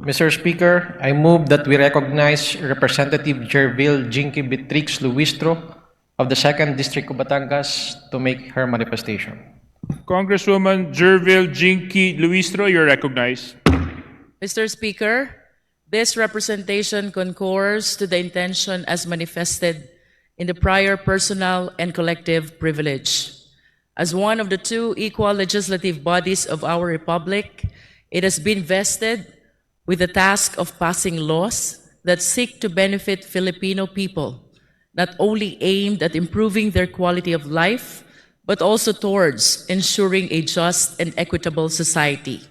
Mr. Speaker, I move that we recognize Representative Jerville Jinky Beatrix Luistro of the 2nd District of Batangas to make her manifestation. Congresswoman Jerville Jinky Luistro, you're recognized. Mr. Speaker, this representation concurs to the intention as manifested in the prior personal and collective privilege. As one of the two equal legislative bodies of our republic, it has been vested with the task of passing laws that seek to benefit Filipino people, not only aimed at improving their quality of life, but also towards ensuring a just and equitable society.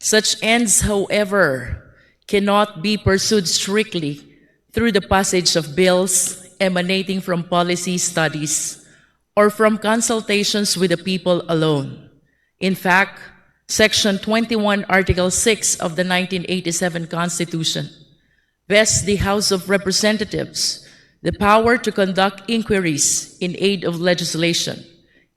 Such ends, however, cannot be pursued strictly through the passage of bills emanating from policy studies or from consultations with the people alone. In fact, Section 21, Article 6 of the 1987 Constitution vests the House of Representatives the power to conduct inquiries in aid of legislation,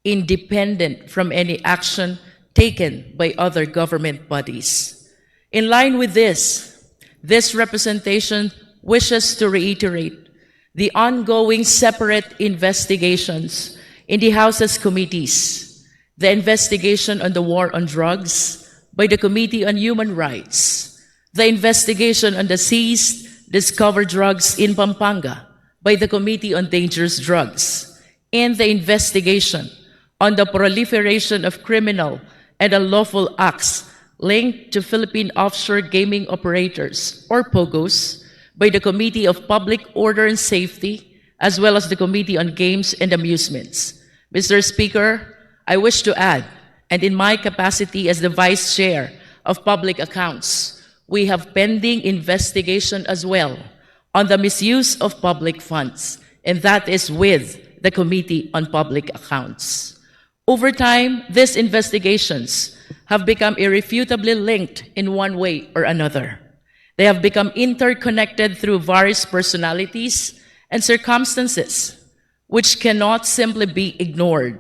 independent from any action taken by other government bodies. In line with this representation wishes to reiterate the ongoing separate investigations in the House's committees, the investigation on the war on drugs by the Committee on Human Rights, the investigation on the seized discovered drugs in Pampanga by the Committee on Dangerous Drugs, and the investigation on the proliferation of criminal and unlawful acts linked to Philippine offshore gaming operators, or POGOs, by the Committee of Public Order and Safety, as well as the Committee on Games and Amusements. Mr. Speaker, I wish to add, and in my capacity as the Vice Chair of Public Accounts, we have pending investigation as well on the misuse of public funds, and that is with the Committee on Public Accounts. Over time, these investigations have become irrefutably linked in one way or another. They have become interconnected through various personalities and circumstances, which cannot simply be ignored.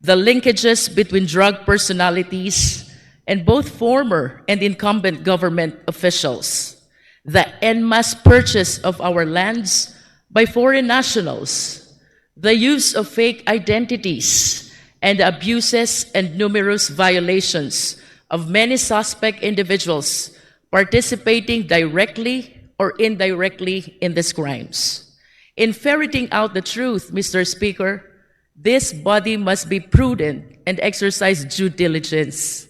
The linkages between drug personalities and both former and incumbent government officials, the en masse purchase of our lands by foreign nationals, the use of fake identities, and the abuses and numerous violations of many suspect individuals participating directly or indirectly in these crimes. In ferreting out the truth, Mr. Speaker, this body must be prudent and exercise due diligence.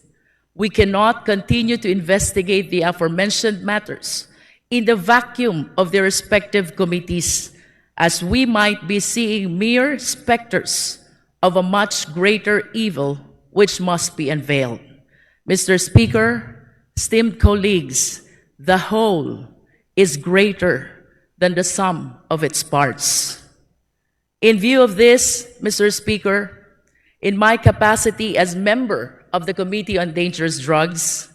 We cannot continue to investigate the aforementioned matters in the vacuum of their respective committees, as we might be seeing mere specters of a much greater evil which must be unveiled. Mr. Speaker, esteemed colleagues, the whole is greater than the sum of its parts. In view of this, Mr. Speaker, in my capacity as member of the Committee on Dangerous Drugs,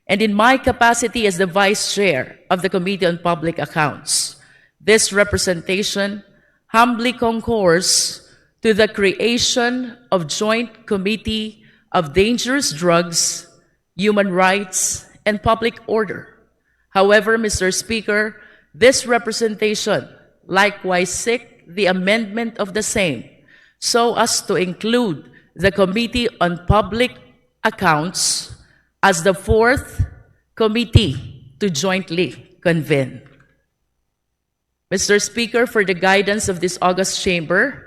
and in my capacity as the Vice Chair of the Committee on Public Accounts, this representation humbly concurs to the creation of Joint Committee of Dangerous Drugs, Human Rights, and Public Order. However, Mr. Speaker, this representation likewise seeks the amendment of the same so as to include the Committee on Public Accounts as the fourth committee to jointly convene. Mr. Speaker, for the guidance of this august chamber,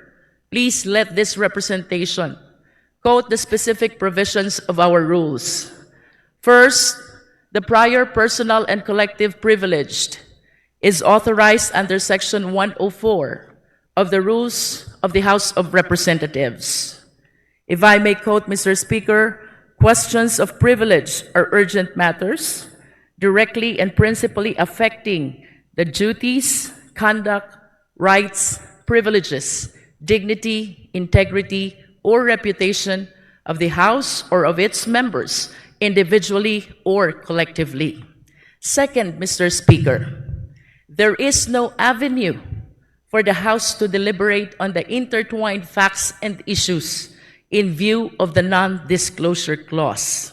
please let this representation quote the specific provisions of our rules. First, the prior personal and collective privilege is authorized under Section 104 of the Rules of the House of Representatives. If I may quote, Mr. Speaker, questions of privilege are urgent matters directly and principally affecting the duties, conduct, rights, privileges, dignity, integrity, or reputation of the House or of its members, individually or collectively. Second, Mr. Speaker, there is no avenue for the House to deliberate on the intertwined facts and issues in view of the non-disclosure clause.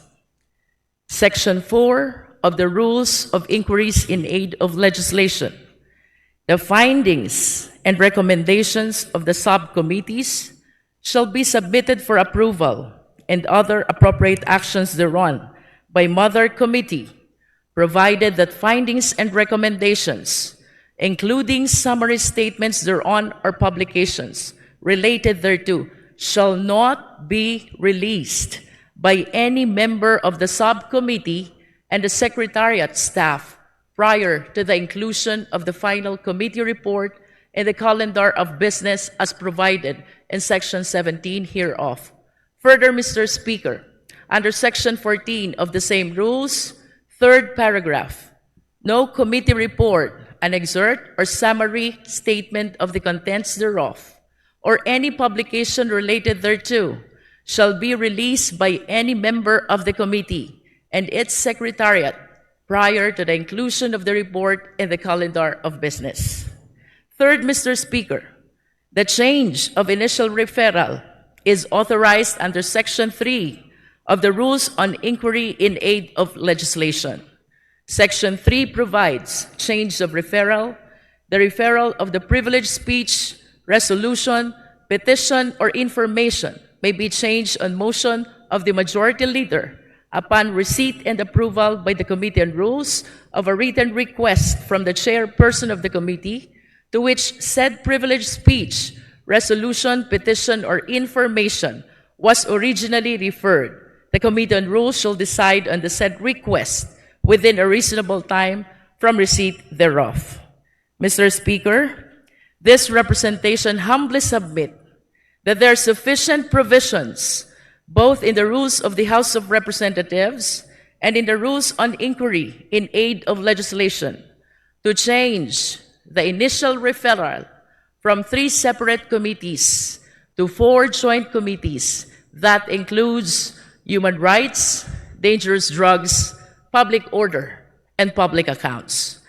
Section 4 of the Rules of Inquiries in Aid of Legislation. The findings and recommendations of the subcommittees shall be submitted for approval and other appropriate actions thereon by Mother Committee, provided that findings and recommendations, including summary statements thereon or publications related thereto, shall not be released by any member of the subcommittee and the Secretariat staff prior to the inclusion of the final committee report in the calendar of business as provided in Section 17 hereof. Further, Mr. Speaker, under Section 14 of the same rules, third paragraph, no committee report, an excerpt, or summary statement of the contents thereof, or any publication related thereto, shall be released by any member of the committee and its secretariat prior to the inclusion of the report in the calendar of business. Third, Mr. Speaker, the change of initial referral is authorized under Section 3 of the Rules on Inquiry in Aid of Legislation. Section 3 provides change of referral, the referral of the privileged speech, resolution, petition, or information may be changed on motion of the majority leader upon receipt and approval by the Committee on Rules of a written request from the chairperson of the committee to which said privileged speech, resolution, petition, or information was originally referred. The Committee on Rules shall decide on the said request within a reasonable time from receipt thereof. Mr. Speaker, this representation humbly submit that there are sufficient provisions both in the rules of the House of Representatives and in the rules on inquiry in aid of legislation to change the initial referral from 3 separate committees to 4 joint committees. That includes human rights, dangerous drugs, public order, and public accounts,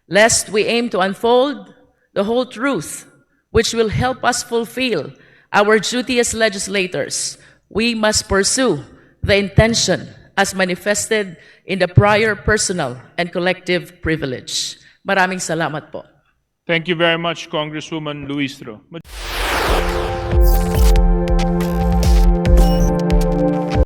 lest we aim to unfold the whole truth, which will help us fulfill our duty as legislators. We must pursue the intention as manifested in the prior personal and collective privilege. Maraming salamat po. Thank you very much, Congresswoman Luistro.